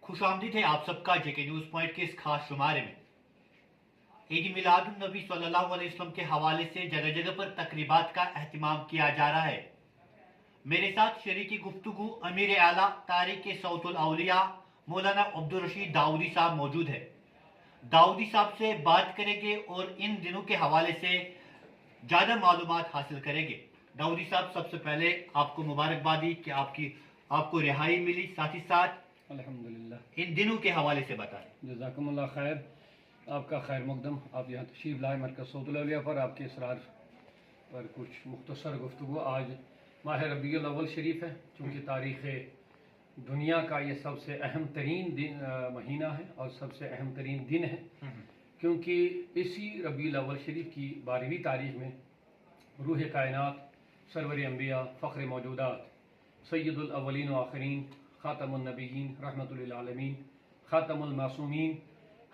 खुशामदीद है आप सबका जेके न्यूज़ पॉइंट के इस खास शुमारे में। ईद मिलादुन नबी सल्लल्लाहु अलैहि वसल्लम के हवाले से जगह जगह पर तकरीबात का अहतमाम किया जा रहा है। मेरे साथ शरीकी गुफ्तगू अमीर आला तारिक सऊतुल औलिया मौलाना अब्दुल रशीद दाऊदी साहब मौजूद है। दाऊदी साहब से बात करेंगे और इन दिनों के हवाले से ज़्यादा मालूमात हासिल करेंगे। दाऊदी साहब, सबसे पहले आपको मुबारकबादी कि आपको रिहाई मिली, साथ ही साथ अल्हम्दुलिल्लाह इन दिनों के हवाले से बताएं। जज़ाकुमुल्लाह खैर, आपका खैर मकदम। आप यहाँ तशरीफ़ लाए मरकज़ सऊतुल औलिया पर, आपके इसरार पर कुछ मुख्तसर गुफ्तगू। आज माह रबीउल अव्वल शरीफ है, चूँकि तारीख़ दुनिया का ये सबसे अहम तरीन दिन महीना है और सबसे अहम तरीन दिन है, क्योंकि इसी रबीउल अव्वल शरीफ की 12वीं तारीख़ में रूह कायनात, सरवर अंबिया, फ़ख्र मौजूदात, सय्यदुल अव्वलीन व आखिरीन, ख़ातमुन नबिय्यीन, रहमतुल लिल आलमीन, ख़ातमुल मासूमीन,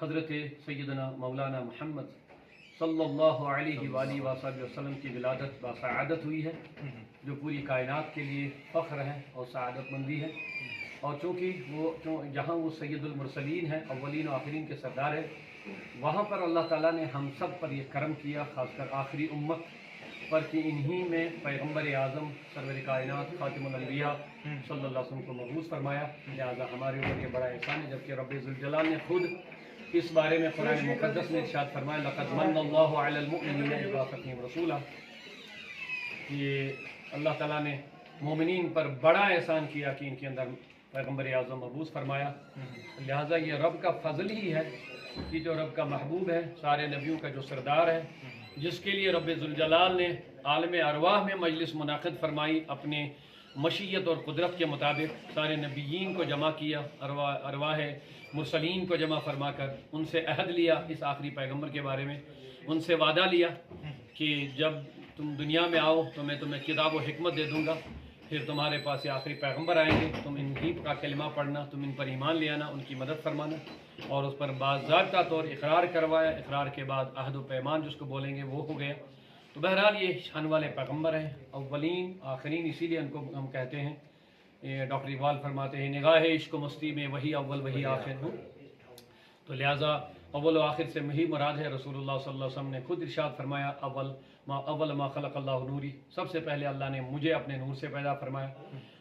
हज़रत सय्यदना मौलाना मुहम्मद सल्लल्लाहु अलैहि वसल्लम की विलादत बासआदत हुई है, जो पूरी कायनात के लिए फ़ख्र है और सआदतमंदी है। और चूँकि जहाँ वो सय्यदुल मुरसलीन है, अव्वलीन और आखिरीन के सरदार है, वहाँ पर अल्लाह ताला ने हम सब पर यह करम किया, ख़ासकर आखिरी उम्मत पर, कि इन्हीं में पैगम्बर आज़म सरवर कायनात ख़ातिमुल अंबिया सल्लल्लाहु अलैहि वसल्लम को मबूस फरमाया। लिहाजा हमारे ऊपर ये बड़ा एहसान है, जबकि रब्बे ज़ुल जलाल ने खुद इस बारे में कुरान मुक़द्दस में इरशाद फरमाया, लक़द मन्नल्लाहु अलल मुअमिनीना इज़ बअसा फ़ीहिम रसूला। ये अल्लाह ताला ने मोमिनीन पर बड़ा एहसान किया कि इनके अंदर पैगम्बर आज़म मबूस फरमाया। लिहाजा ये रब का फ़ज़ल ही है कि जो रब का महबूब है, सारे नबियों का जो सरदार है, जिसके लिए रब्बे ज़ुल जलाल ने आलम अरवाह में मजलिस मुनाक़िद फरमाई, अपने मशीयत और कुदरत के मुताबिक सारे नबियीन को जमा किया, अरवाह मुरसलीन को जमा फरमा कर उनसे अहद लिया इस आखिरी पैगम्बर के बारे में। उनसे वादा लिया कि जब तुम दुनिया में आओ तो मैं तुम्हें किताब व हिकमत दे दूँगा, फिर तुम्हारे पास ये आखिरी पैगम्बर आएंगे, तुम इन्हीं का कलिमा पढ़ना, तुम इन पर ईमान ले आना, उनकी मदद फरमाना। और उस पर बाज़ाब्ता तौर इकरार करवाया। इकरार के बाद अहद व पैमान जिसको बोलेंगे वो हो गया। तो बहरहाल ये शान वाले पैगम्बर हैं, अव्वलीन आखिरीन, इसीलिए उनको हम कहते हैं। ये डॉक्टर इकबाल फरमाते हैं, निगाह इश्क मस्ती में वही अव्वल वही आखिर हूँ। तो लिहाजा अव्वल व आखिर से वही मुराद है। रसूलुल्लाह सल्लल्लाहु अलैहि वसल्लम ने खुद इरशाद फरमाया, अव्वल मा खलक़ल्लाहु नूरी, सबसे पहले अल्लाह ने मुझे अपने नूर से पैदा फरमाया।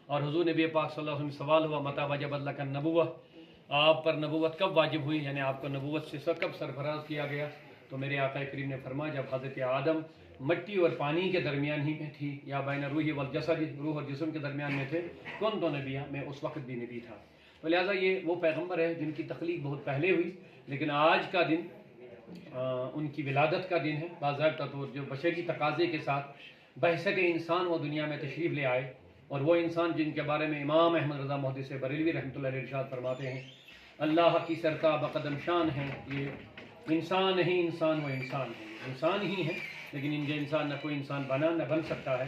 और हुज़ूर नबी पाक सल्लल्लाहु अलैहि वसल्लम सवाल हुआ, मता वजबत लका नबुव्वह, आप पर नबूवत कब वाजिब हुई, यानी आपको नबूवत से कब सरफराज किया गया। तो मेरे आका करीम ने फरमाया, जब हज़रत आदम मट्टी और पानी के दरमियान ही में थी, या बैन रूही वल जसद, रूह और जिस्म के दरमियान में थे, कौन तो नबिया, मैं उस वक्त भी नबी था। तो लिहाजा ये वो पैगम्बर है जिनकी तख्लीक बहुत पहले हुई, लेकिन आज का दिन उनकी विलादत का दिन है। बाज़ाब्ता तौर जो बशरी तकाज़े के साथ बहसत इंसान वो दुनिया में तशरीफ़ ले आए, और वो इंसान जिनके बारे में इमाम अहमद रज़ा मुहद्दिस बरेलवी रहमतुल्लाह अलैह इरशाद फरमाते हैं, अल्लाह की सरता बकदम शान है, ये इंसान नहीं इंसान, वो इंसान है, इंसान ही है, लेकिन इनके इंसान न कोई इंसान बना न बन सकता है।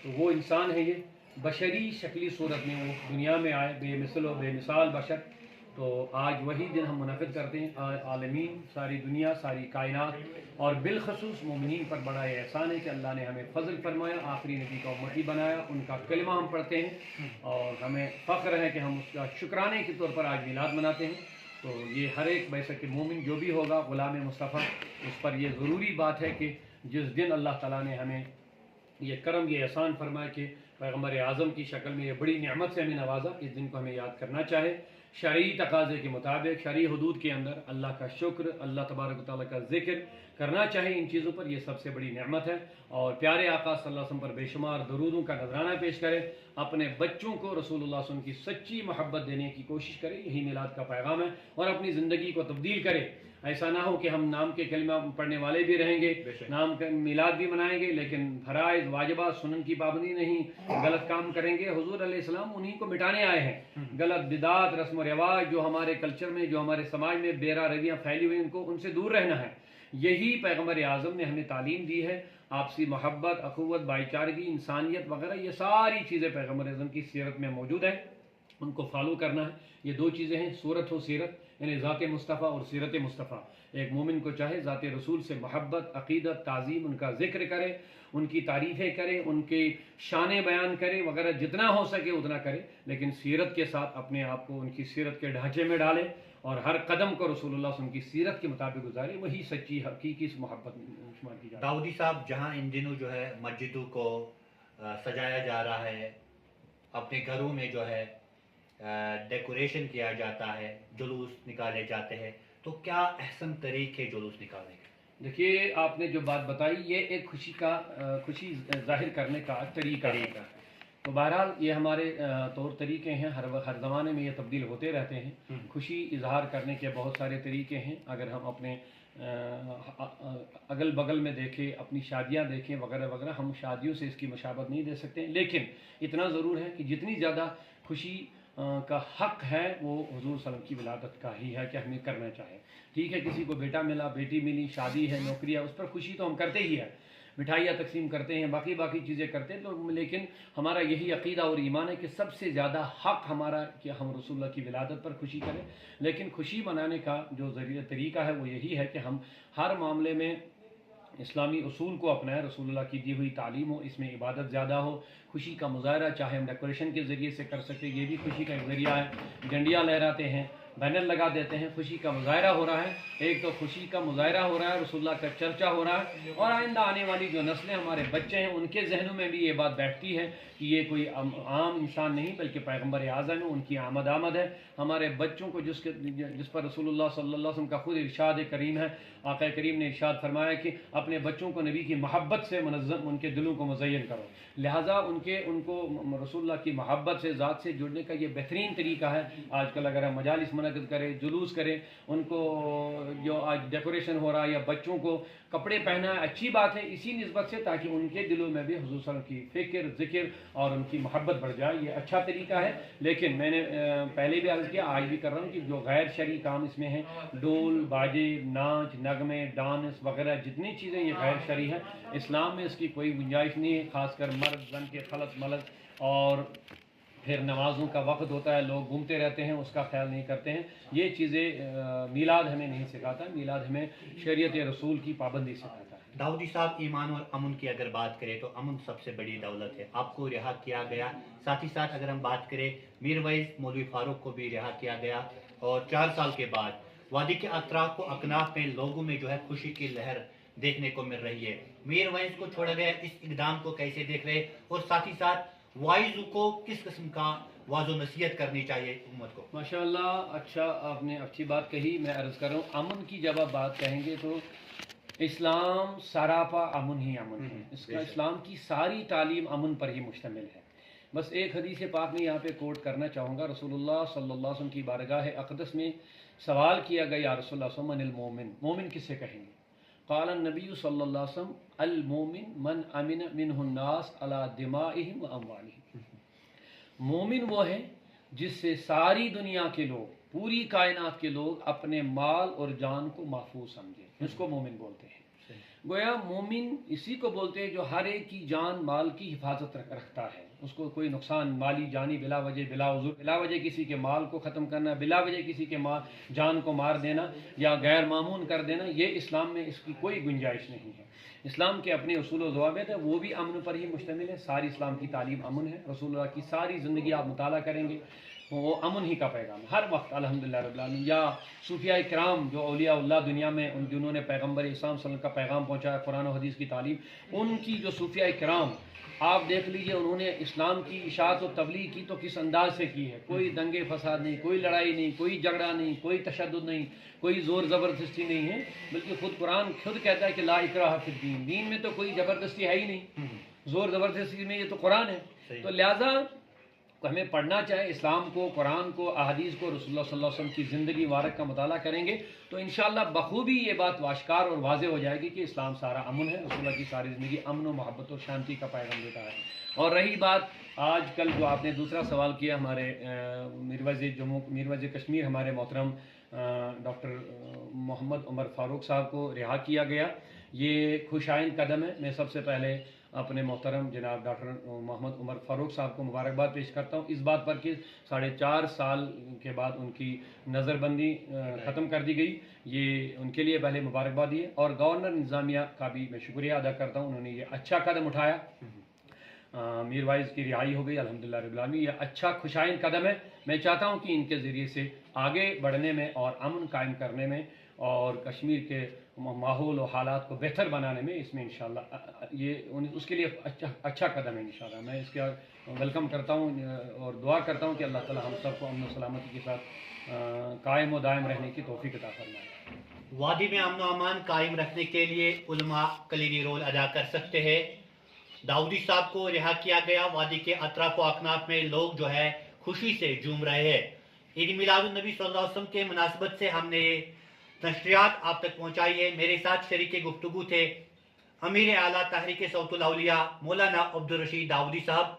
तो वो इंसान है, ये बशरी शक्ली सूरत में वो दुनिया में आए, बेमिसल व बेमिसाल बशर। तो आज वही दिन हम मुनाक़िद करते हैं। आलमीन, सारी दुनिया, सारी कायनात और बिलखसूस मोमिनीन पर बड़ा एहसान है कि अल्लाह ने हमें फजल फरमाया, आखिरी नबी का उम्मती बनाया, उनका कलिमा हम पढ़ते हैं और हमें फ़ख्र है कि हम उसका शुक्राने के तौर पर आज मिलाद मनाते हैं। तो ये हर एक वैसे कि मोमिन जो भी होगा ग़ुलाम मुस्तफ़ा, उस पर यह ज़रूरी बात है कि जिस दिन अल्लाह ताला ने हमें ये करम, ये एहसान फरमाया कि पैगम्बर आज़म की शक्ल में ये बड़ी नेमत से हमें नवाजा, इस दिन को हमें याद करना चाहे। शरई तकाज़े के मुताबिक, शरई हुदूद के अंदर अल्लाह का शुक्र, अल्लाह तबारक व तआला का ज़िक्र करना चाहे। इन चीज़ों पर, यह सबसे बड़ी नेमत है। और प्यारे आका सल्लल्लाहु अलैहि वसल्लम पर बेशुमार दरूदों का नजराना पेश करें, अपने बच्चों को रसूलुल्लाह सल्लल्लाहु अलैहि वसल्लम की सच्ची मोहब्बत देने की कोशिश करें, यही मिलाद का पैगाम है। और अपनी ज़िंदगी को तब्दील करें। ऐसा ना हो कि हम नाम के कलिमा पढ़ने वाले भी रहेंगे, नाम का मिलाद भी मनाएंगे, लेकिन फराइज़ वाजिबात सुनन की पाबंदी नहीं, गलत काम करेंगे। हुजूर अलैहिस्सलाम उन्हीं को मिटाने आए हैं। गलत बिदात, रस्म व रिवाज जो हमारे कल्चर में, जो हमारे समाज में बेरा रवियाँ फैली हुई, उनको उनसे दूर रहना है। यही पैगम्बर आज़म ने हमें तालीम दी है। आपसी मोहब्बत, अखुवत, भाईचारगी, इंसानियत वगैरह, ये सारी चीज़ें पैगम्बर आज़म की सीरत में मौजूद है। उनको फॉलो करना है। ये दो चीज़ें हैं, सूरत व सीरत, यानी ज़ात मुस्तफ़ा और सीरत मुस्तफ़ा। एक मोमिन को चाहे ज़ात रसूल से मोहब्बत, अक़ीदत, ताज़ीम, उनका ज़िक्र करे, उनकी तारीफ़ें करे, उनके शान बयान करे वगैरह, जितना हो सके उतना करे, लेकिन सीरत के साथ अपने आप को उनकी सीरत के ढांचे में डाले और हर कदम को रसूलुल्लाह सल्लल्लाहु अलैहि वसल्लम की सीरत के मुताबिक गुजारे। वही सच्ची हकीकी मोहब्बत शुमार की जाती है। दाऊदी साहब, जहाँ इन दिनों जो है मस्जिदों को सजाया जा रहा है, अपने घरों में जो है डेकोरेशन किया जाता है, जुलूस निकाले जाते हैं, तो क्या अहसन तरीके जुलूस निकालने के? देखिए, आपने जो बात बताई ये एक खुशी जाहिर करने का तरीका है। तो बहरहाल ये हमारे तौर तरीके हैं, हर ज़माने में ये तब्दील होते रहते हैं। खुशी इजहार करने के बहुत सारे तरीके हैं। अगर हम अपने अगल बगल में देखें, अपनी शादियां देखें वगैरह वगैरह, हम शादियों से इसकी मुशाबत नहीं दे सकते, लेकिन इतना ज़रूर है कि जितनी ज़्यादा खुशी का हक़ है वो हुज़ूर सल्लल्लाहु अलैहि वसल्लम की विलादत का ही है कि हमें करना चाहिए। ठीक है, किसी को बेटा मिला, बेटी मिली, शादी है, नौकरी है, उस पर खुशी तो हम करते ही है, मिठाइयाँ तकसीम करते हैं, बाकी चीज़ें करते हैं, तो लेकिन हमारा यही अक़ीदा और ईमान है कि सबसे ज़्यादा हक़ हमारा कि हम रसूलुल्लाह की विलादत पर खुशी करें। लेकिन खुशी मनाने का जो तरीका है वो यही है कि हम हर मामले में इस्लामी उसूल को अपनाएं, रसूलुल्लाह की दी हुई तालीम हो, इसमें इबादत ज़्यादा हो। खुशी का मुज़ाहरा चाहे हम डेकोरेशन के ज़रिए से कर सकते हैं, ये भी खुशी का एक ज़रिया है। झंडियाँ लहराते हैं, बैनर लगा देते हैं, खुशी का मुज़ाहरा हो रहा है। एक तो खुशी का मुज़ाहरा हो रहा है, रसूलुल्लाह का चर्चा हो रहा है, और आइंदा आने वाली जो नस्लें, हमारे बच्चे हैं, उनके जहनों में भी ये बात बैठती है कि ये कोई आम इंसान नहीं बल्कि पैगम्बर आज़म है, उनकी आमद है। हमारे बच्चों को जिस पर रसूलुल्लाह सल्लल्लाहु अलैहि वसल्लम का खुद इरशाद करीम है, आक़ा करीम ने इरशाद फरमाया कि अपने बच्चों को नबी की मोहब्बत से मुनज़्ज़म, उनके दिलों को मुज़य्यन करो। लिहाजा उनको रसूलुल्लाह की मोहब्बत से, ज़ात से जुड़ने का ये बेहतरीन तरीका है। आजकल अगर हम मजालिस मुनक़्क़िद करें, जुलूस करें, उनको जो आज डेकोरेशन हो रहा है या बच्चों को कपड़े पहना है, अच्छी बात है इसी निस्बत से, ताकि उनके दिलों में भी हुज़ूर सल्लल्लाहु अलैहि वसल्लम की फ़िक्र, ज़िक्र और उनकी मोहब्बत बढ़ जाए। ये अच्छा तरीका है। लेकिन मैंने पहले भी अर्ज़ किया, आज भी कर रहा हूँ कि जो गैर शरई काम इसमें हैं, ढोल बाजे, नाच नगमे, डांस वगैरह, जितनी चीज़ें ये गैर शरई हैं, इस्लाम में इसकी कोई गुंजाइश नहीं है। ख़ासकर मर्द जन के खलत मलत, और फिर नमाज़ों का वक्त होता है, लोग घूमते रहते हैं, उसका ख्याल नहीं करते हैं। ये चीज़ें मीलाद हमें नहीं सिखाता। मीलाद हमें शरीयत रसूल की पाबंदी सिखाता है। दाऊदी साहब, ईमान और अमन की अगर बात करें तो अमन सबसे बड़ी दौलत है। आपको रिहा किया गया, साथ ही साथ अगर हम बात करें मीरवैस मौलवी फारूक को भी रिहा किया गया, और 4 साल के बाद वादी के अतराफ को अकनाफ में लोगों में जो है खुशी की लहर देखने को मिल रही है। मीरवैस को छोड़ा गया, इस इक़दाम को कैसे देख रहे, और साथ ही साथ वाइज को किस किस्म का वाज़ो नसीहत करनी चाहिए उम्मत को? माशाअल्लाह, अच्छा, आपने अच्छी बात कही। मैं अर्ज़ कर रहा हूँ, अमन की जब आप बात कहेंगे तो इस्लाम सरापा अमन ही अमन है। इसका इस्लाम की सारी तालीम अमन पर ही मुश्तमिल है। बस एक हदीस पाक में यहाँ पे कोट करना चाहूँगा। रसूलुल्लाह सल्लल्लाहु अलैहि वसल्लम की बारगाह अक़दस में सवाल किया गया, या रसूलुल्लाह मनिल मोमिन, मोमिन किससे कहेंगे? क़ाल नबी सल्लल्लाहु अलैहि वसल्लम अल मोमिन मन अमिन मिनहुन नास अला दिमाइहिम व अमवालिहिम। मोमिन वो है जिससे सारी दुनिया के लोग, पूरी कायनात के लोग अपने माल और जान को महफूज समझें, इसको मोमिन बोलते हैं। गोया मोमिन इसी को बोलते हैं जो हर एक की जान माल की हिफाजत रखता है, उसको कोई नुकसान माली जानी बिला वजह, बिला उज़ुर, बिला वजह किसी के माल को ख़त्म करना, बिला वजह किसी के माल जान को मार देना या गैर मामून कर देना, ये इस्लाम में इसकी कोई गुंजाइश नहीं है। इस्लाम के अपने उसूल व ज़वाबित है, वो भी अमन पर ही मुश्तमिल है। सारी इस्लाम की तालीम अमन है। रसूलुल्लाह की सारी ज़िंदगी आप मुताला करेंगे, वो अमन ही का पैगाम हर वक्त अल्हम्दुलिल्लाह रब्बिल आलमीन। या सूफिया इकराम जो औलियाउल्लाह दुनिया में उन जिन्होंने पैगम्बर इस्लाम सल्लल्लाहु अलैहि वसल्लम का पैगाम पहुँचाया, कुरान और हदीस की तालीम, उनकी जो सूफिया इकराम आप देख लीजिए, उन्होंने इस्लाम की इशाअत और तबलीग की तो किस अंदाज से की है। कोई दंगे फसाद नहीं, कोई लड़ाई नहीं, कोई झगड़ा नहीं, कोई तशद्दुद नहीं, कोई ज़ोर ज़बरदस्ती नहीं है, बल्कि कुरान खुद कहता है कि ला इकराह फिद्दीन, दीन में तो कोई ज़बरदस्ती है ही नहीं, ज़ोर ज़बरदस्ती में ये तो कुरान है। तो लिहाजा हमें पढ़ना चाहे इस्लाम को, कुरान को, अहादीस को, रसूलुल्लाह सल्लल्लाहु अलैहि वसल्लम की ज़िंदगी मुबारक का मुताला करेंगे तो इंशाअल्लाह बखूबी ये बात वाशकार और वाज़े हो जाएगी कि इस्लाम सारा अमन है। रसूलुल्लाह की सारी ज़िंदगी अमन और मोहब्बत और शांति का पैगाम देता है। और रही बात आज कल जो आपने दूसरा सवाल किया, हमारे मीरवैज़ कश्मीर हमारे मोहतरम डॉक्टर मोहम्मद उमर फ़ारूक साहब को रिहा किया गया, ये खुशाइन कदम है। मैं सबसे पहले अपने मोहतरम जनाब डॉक्टर मोहम्मद उमर फ़ारूक साहब को मुबारकबाद पेश करता हूँ इस बात पर कि 4.5 साल के बाद उनकी नज़रबंदी ख़त्म कर दी गई। ये उनके लिए पहले मुबारकबाद है और गवर्नर इंतज़ामिया का भी मैं शुक्रिया अदा करता हूँ, उन्होंने ये अच्छा कदम उठाया। मीर वाइज की रिहाई हो गई अल्हम्दुलिल्लाह रब्बिल आलमीन, ये अच्छा खुशाइन कदम है। मैं चाहता हूँ कि इनके ज़रिए से आगे बढ़ने में और अमन कायम करने में और कश्मीर के माहौल और हालात को बेहतर बनाने में इसमें इंशाअल्लाह ये उसके लिए अच्छा कदम है। इंशाअल्लाह मैं इसका वेलकम करता हूँ और दुआ करता हूँ कि अल्लाह ताला हम सबको अमन और सलामती के साथ कायम व दायम रहने की तौफीक अता फरमाए। वादी में अमन व अमान कायम रखने के लिए उलमा कलीदी रोल अदा कर सकते हैं। दाऊदी साहब को रिहा किया गया, वादी के अतराफ व अकनाफ में लोग जो है खुशी से झूम रहे हैं। ईद मिलादुन नबी सल्लल्लाहु अलैहि वसल्लम के मुनासबत से हमने ये नशरियात आप तक पहुंचाई है। मेरे साथ शरीके गुफ्तगू थे अमीर आला तहरीक सौतुल औलिया मौलाना अब्दुल रशीद दाऊदी साहब।